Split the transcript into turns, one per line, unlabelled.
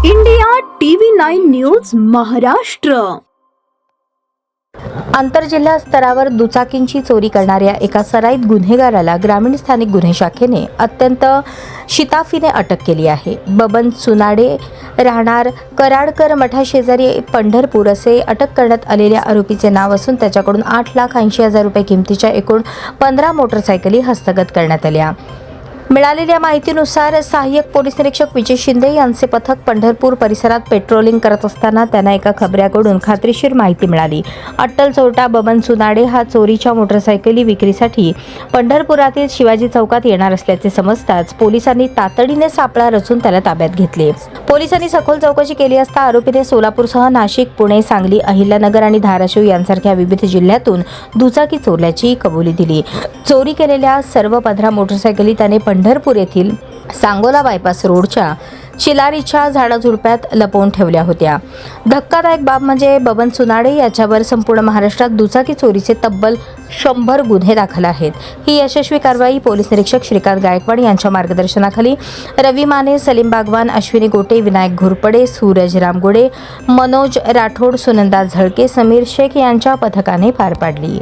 India TV9 news Maharashtra.
आंतरजिल्हा स्तरावर दुचाकींची चोरी करणाऱ्या एका सराईत गुन्हेगाराला ग्रामीण स्थानिक गुन्हे शाखेने अत्यंत शिताफीने अटक केली आहे. बबन सुनाडे राहणार कराडकर मठाशेजारी पंढरपूर असे अटक करण्यात आलेल्या आरोपीचे नाव असून त्याच्याकडून 8,80,000 रुपये किमतीच्या एकूण 15 मोटरसायकली हस्तगत करण्यात आल्या. मिळालेल्या माहितीनुसार सहाय्यक पोलीस निरीक्षक विजय शिंदे यांचे पथक पंढरपूर परिसरात पेट्रोलिंग करत असताना त्यांना एका खबऱ्याकडून खात्रीशीर माहिती मिळाली. अट्टल चोरटा बबन सुनाडे हा चोरीच्या मोटरसायकली विक्रीसाठी पंढरपुरातील शिवाजी चौकात येणार असल्याचे समजताच पोलिसांनी तातडीने सापळा रचून त्याला ताब्यात घेतले. पोलिसांनी सखोल चौकशी केली असता आरोपीने सोलापूरसह नाशिक, पुणे, सांगली, अहिल्यानगर आणि धाराशिव यांसारख्या विविध जिल्ह्यातून दुचाकी चोरल्याची कबुली दिली. चोरी केलेल्या सर्व 15 मोटरसायकली त्याने पंढरपूर येथील सांगोला बायपास रोडच्या चिलारीच्या झाडाझुडप्यात लपवून ठेवल्या होत्या. धक्कादायक बाब म्हणजे बबन सुनाडे याच्यावर संपूर्ण महाराष्ट्रात दुचाकी चोरीचे तब्बल 100 गुन्हे दाखल आहेत. ही यशस्वी कारवाई पोलीस निरीक्षक श्रीकांत गायकवाड यांच्या मार्गदर्शनाखाली रवी माने, सलीम बागवान, अश्विनी गोटे, विनायक घोरपडे, सूरज रामगोडे, मनोज राठोड, सुनंदा झळके, समीर शेख यांच्या पथकाने पार पाडली.